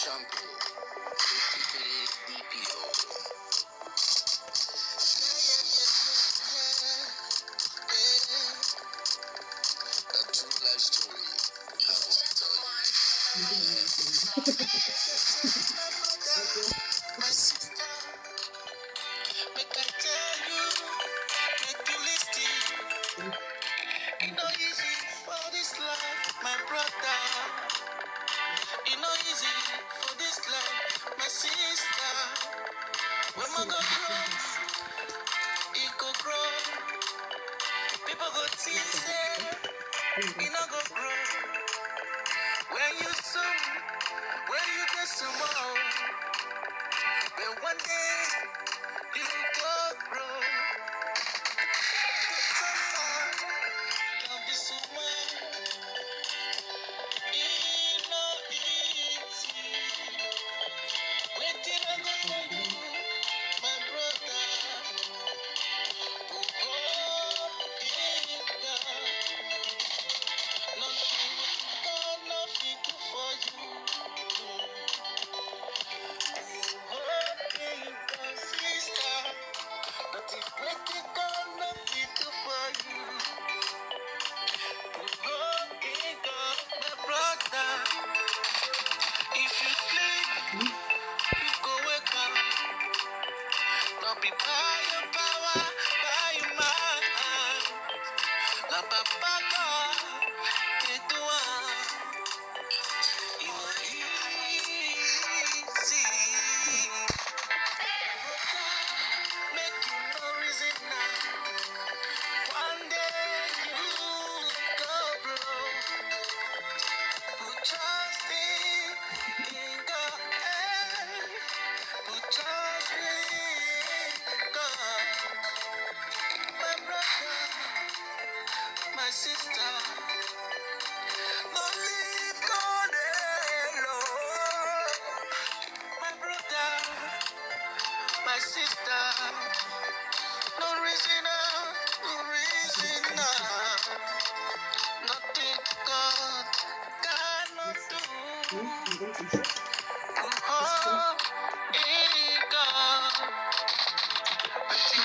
shampoo, DPO. A true life story. I will tell you. My sister, make I tell you, make you listen. It no easy for this life, my brother. It no easy for this life, my sister. When my go grow, it go grow. People go see say, it no go grow. When you soon, when you get tomorrow, then one day you go grow. So far, don't be so much. It no easy. Waiting I go for you, my brother. Oh, it God. Nothing God, nothing do for you. Oh, it God, sister. Nothing waiting God, nothing do for you. Oh, it God, my brother. If you sleep, you go wake up. Don't be by your power, by your mind. La papa God, they do it easy. Make you no reason now. One day you go broke. Put trust in God. Put trust in God. My brother, my sister, don't leave God alone. My brother, my sister, no reason now, no reason now. Nothing God cannot do. Oh, in God, nothing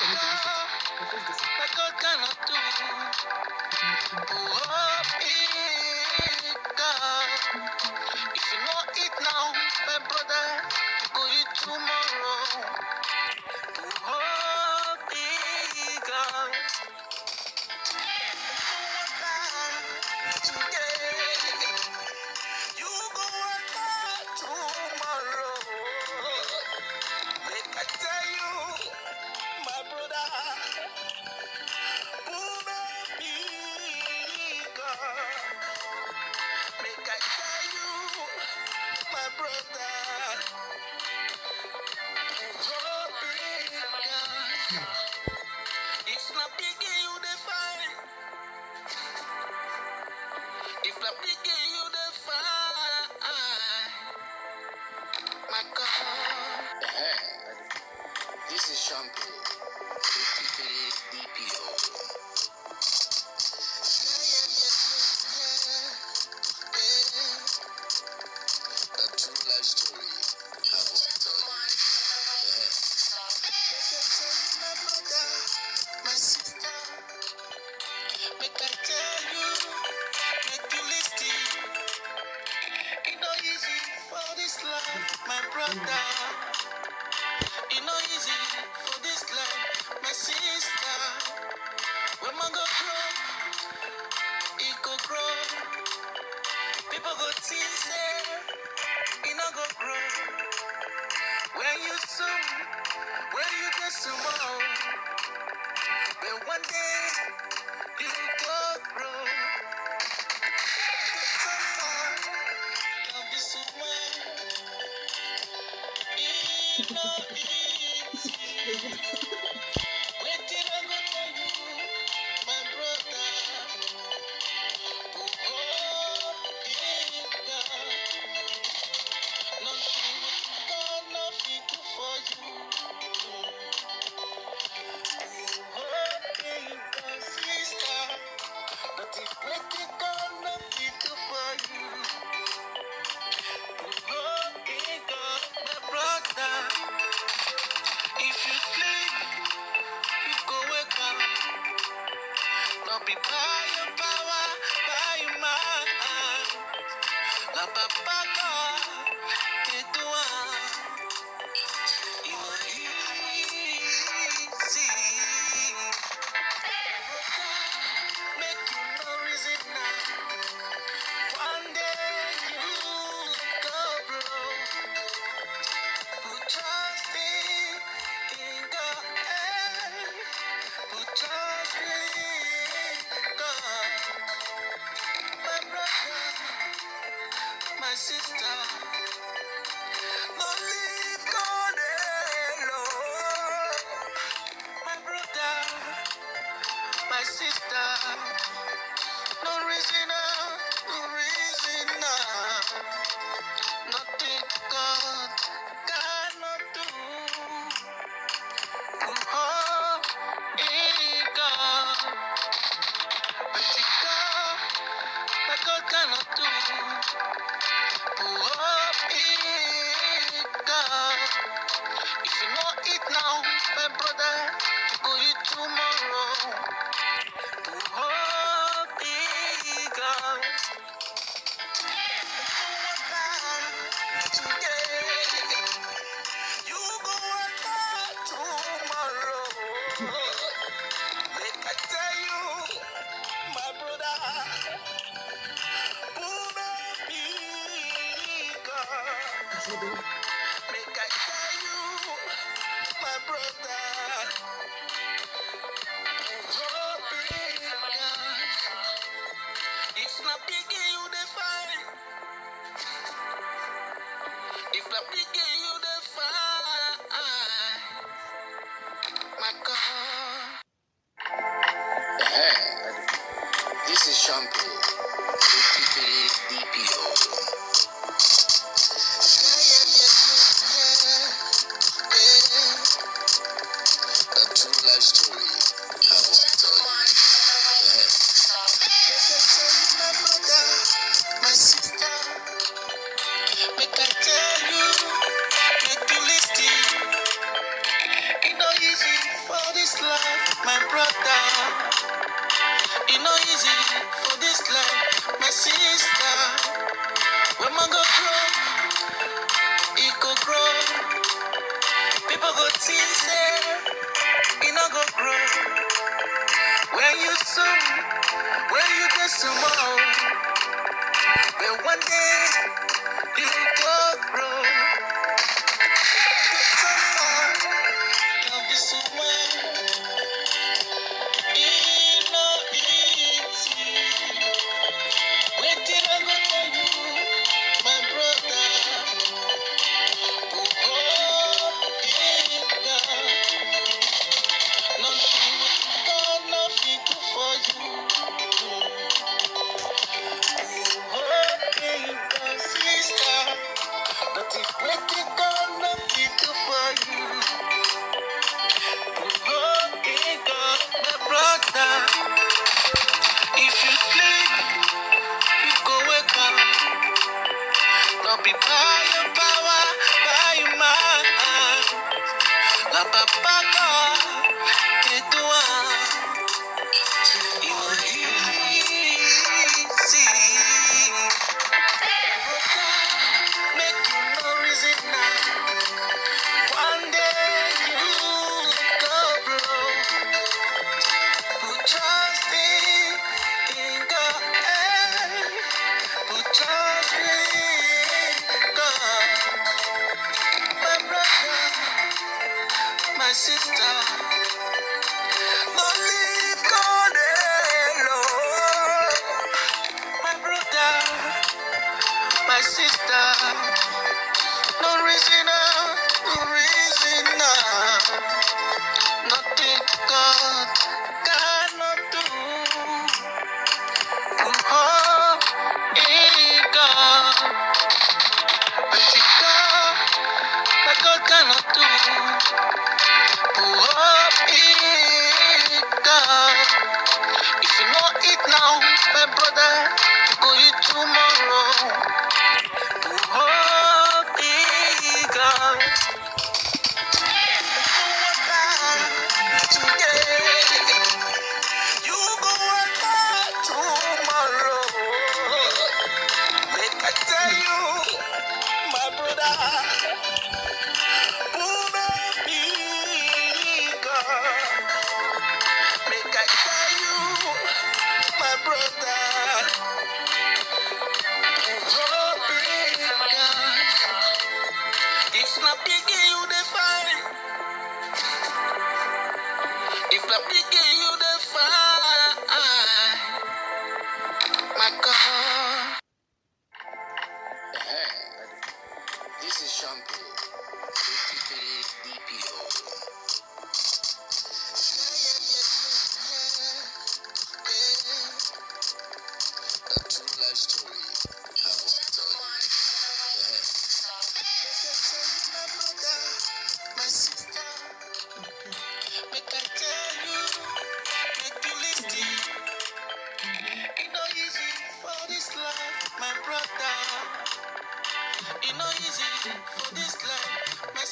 God cannot do. Oh, in God. If you know it now, my brother, you go eat tomorrow. Oh, in God. Today, you go work tomorrow. Make I tell you, my brother, who may be God. Make I tell you, my brother, who be God. If not biggie, you define. If not biggie, you define. My God. This is shampoo, DPO. A true life story. I will tell you. My brother, my sister, make I tell you, make you listen. It no easy for this life, my brother. It no easy for this life, my sister. When man go grow, it go grow. People go think say, it no go grow. When you soon, when you get tomorrow, then one day you go grow. So far, don't be so much. It no easy. Waiting I go for you, my brother. Oh, it God. Nothing God, nothing do for you. Oh, it God, sister. Nothing waiting God, nothing do for you. Make I tell you, my brother, oh, big God. If not big, you define. If not big, you define. My God. This is shampoo. DPO. A true life story. I want to tell you. Make I tell you, my brother, my sister. Make I tell you, make you listen. It's not easy for this life, my brother. It's not easy for this life, my sister. When man go grow, it go grow. People go think say, it not go grow. When you soon, when you get small, but one day you go grow. So far from this world, it not easy. Wait till I go tell you, my brother. Oh, it God, nothing God, nothing good for you. Oh, it God, sister. But if wicked God nothing do for you, oh, in God, my brother, if you sleep, you go wake up. Don't be by your power, by your mind. La papa God, they do it. You will easy. Brother, make you no reason now. One day you go broke. Put trust in God. Put trust in God. My brother, my sister, don't leave God alone. My brother, my sister, no reason now, no reason now. Nothing God cannot do. Oh, in God, but my God cannot do. Oh, in God, if you know it now, my brother, you go eat tomorrow. Oh, in God, today, you go work tomorrow. Make I tell you, my brother, who made me God? Make I tell you, my brother, oh big God. If not big you define, if not big you define, my God. This is shampoo. DPO. A true life story. I want to tell you. Make I tell you, my brother, my sister. Make I tell you, make you listen. It's not easy for this life, my brother. It's not easy for this life, my